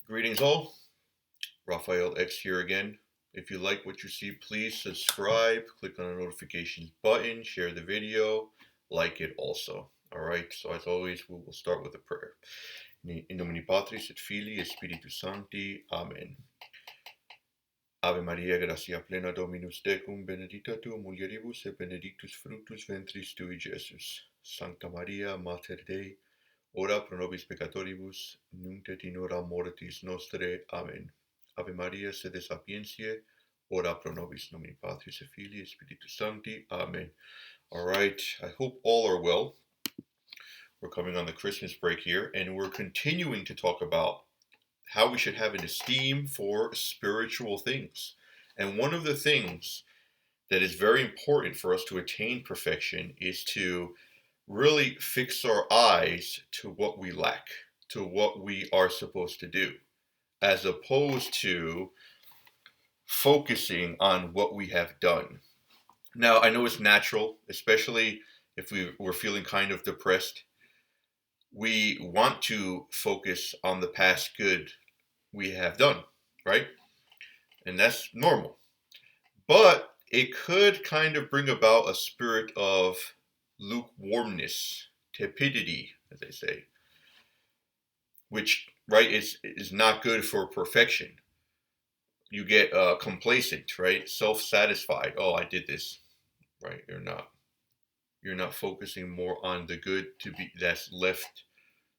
Greetings all, Raphael X here again. If you like what you see, please subscribe, click on the notifications button, share the video, like it also. Alright, so as always, we will start with a prayer. In nomine Patris et Filii et Spiritus Sancti. Amen. Ave Maria, gratia plena Dominus tecum, benedicta tu mulieribus et benedictus fructus ventris tui, Jesus. Sancta Maria, Mater Dei, ora pro nobis peccatoribus, nunc et in hora mortis nostre. Amen. Ave Maria, sede sapientiae, ora pro nobis, nomine Patris et Filii et Spiritus Sancti. Amen. All right, I hope all are well. We're coming on the Christmas break here, and we're continuing to talk about how we should have an esteem for spiritual things. And one of the things that is very important for us to attain perfection is to really fix our eyes to what we lack, to what we are supposed to do, as opposed to focusing on what we have done. Now, I know it's natural, especially if we're feeling kind of depressed. We want to focus on the past good we have done, right? And that's normal. But it could kind of bring about a spirit of lukewarmness, tepidity, as they say, which, right, is not good for perfection. You get complacent, right? Self-satisfied. Oh, I did this, right? You're not focusing more on the good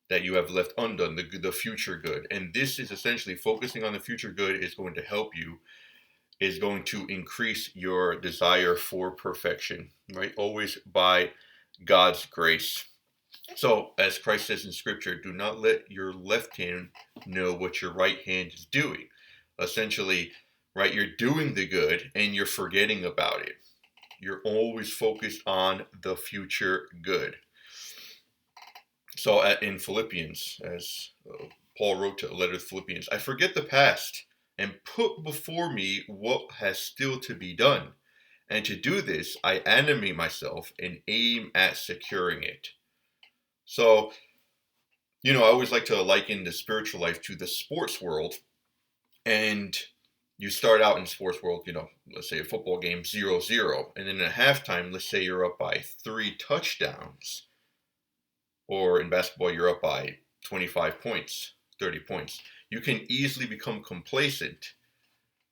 that you have left undone, the future good. And this is essentially focusing on the future good is going to help you, is going to increase your desire for perfection, right? Always by God's grace. So, as Christ says in Scripture, do not let your left hand know what your right hand is doing. Essentially, right, you're doing the good and you're forgetting about it. You're always focused on the future good. So in Philippians, as Paul wrote to a letter to Philippians, I forget the past and put before me what has still to be done. And to do this, I animate myself and aim at securing it. So, I always like to liken the spiritual life to the sports world. And you start out in the sports world, let's say a football game 0-0. And then at halftime, let's say you're up by 3 touchdowns. Or in basketball, you're up by 25 points, 30 points. You can easily become complacent.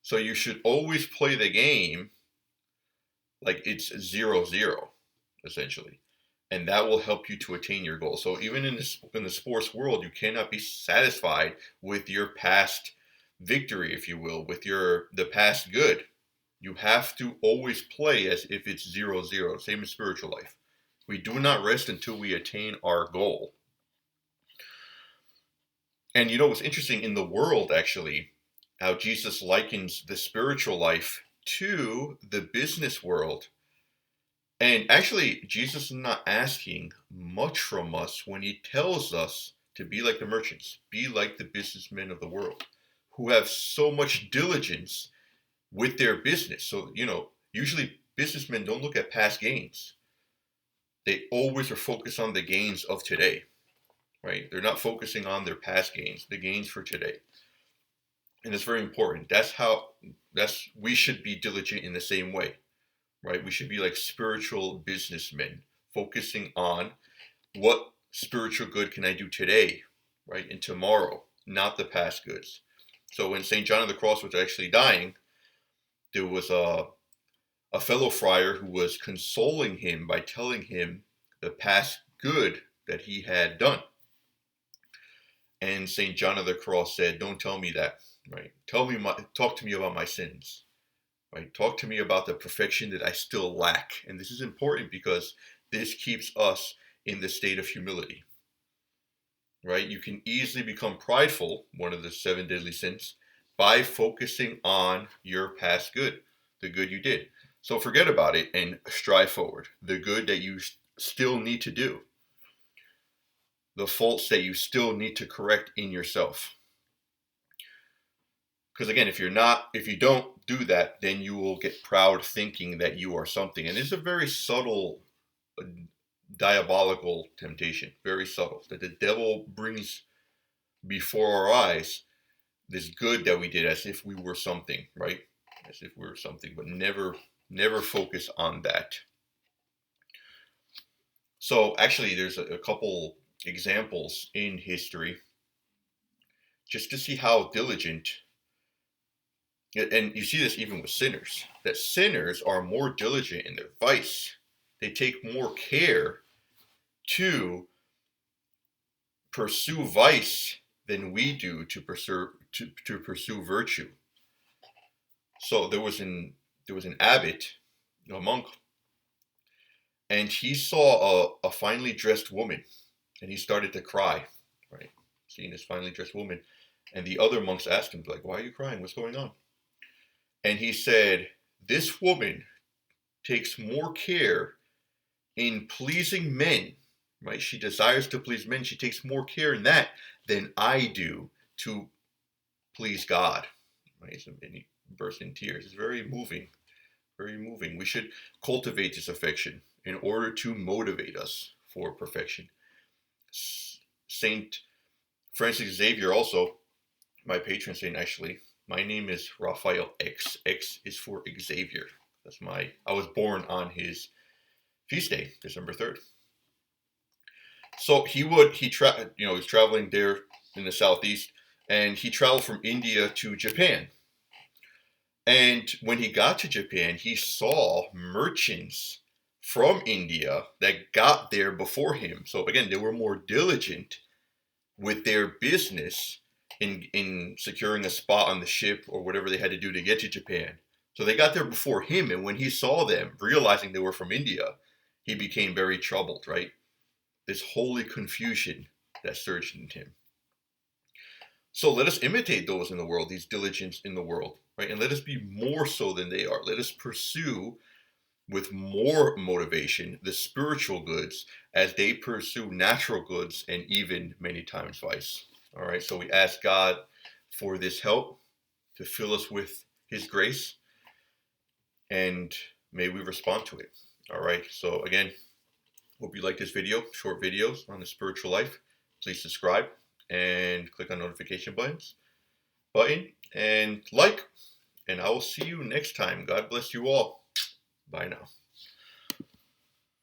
So you should always play the game like it's 0-0, essentially. And that will help you to attain your goal. So even in the sports world, you cannot be satisfied with your past victory, if you will, with the past good. You have to always play as if it's 0-0. Same in spiritual life. We do not rest until we attain our goal. And what's interesting in the world, actually, how Jesus likens the spiritual life to the business world. And actually, Jesus is not asking much from us when he tells us to be like the merchants, be like the businessmen of the world, who have so much diligence with their business. So, usually businessmen don't look at past gains. They always are focused on the gains of today, right? They're not focusing on their past gains, the gains for today. And it's very important. We should be diligent in the same way, right? We should be like spiritual businessmen, focusing on what spiritual good can I do today, right? And tomorrow, not the past goods. So when St. John of the Cross was actually dying, there was a fellow friar who was consoling him by telling him the past good that he had done. And St. John of the Cross said, don't tell me that, right? Talk to me about my sins, right? Talk to me about the perfection that I still lack. And this is important because this keeps us in the state of humility, right? You can easily become prideful, one of the 7 deadly sins, by focusing on your past good, the good you did. So forget about it and strive forward. The good that you still need to do. The faults that you still need to correct in yourself. Because again, if you don't do that, then you will get proud thinking that you are something. And it's a very subtle, diabolical temptation. Very subtle. That the devil brings before our eyes this good that we did as if we were something, right? As if we were something, but never focus on that. So actually, there's a couple examples in history just to see how diligent, and you see this even with sinners, that sinners are more diligent in their vice. They take more care to pursue vice than we do to pursue virtue. So there was an abbot, a monk, and he saw a finely dressed woman, and he started to cry, right? Seeing this finely dressed woman, and the other monks asked him, like, "Why are you crying? What's going on?" And he said, "This woman takes more care in pleasing men, right? She desires to please men. She takes more care in that than I do to please God." Right? So, and he burst in tears. It's very moving, very moving. We should cultivate this affection in order to motivate us for perfection. Saint Francis Xavier, also my patron saint, actually. My name is Raphael X. X is for Xavier. I was born on his feast day, December 3rd. So he was traveling there in the southeast, and he traveled from India to Japan. And when he got to Japan, he saw merchants from India that got there before him. So again, they were more diligent with their business in securing a spot on the ship or whatever they had to do to get to Japan. So they got there before him, and when he saw them, realizing they were from India, he became very troubled, right? This holy confusion that surged in him. So let us imitate those in the world, these diligents in the world, right? And let us be more so than they are. Let us pursue with more motivation the spiritual goods as they pursue natural goods and even many times vice. All right, so we ask God for this help to fill us with his grace, and may we respond to it. All right, so again, hope you like this video, short videos on the spiritual life. Please subscribe and click on notification button and like, and I will see you next time. God bless you all. Bye now.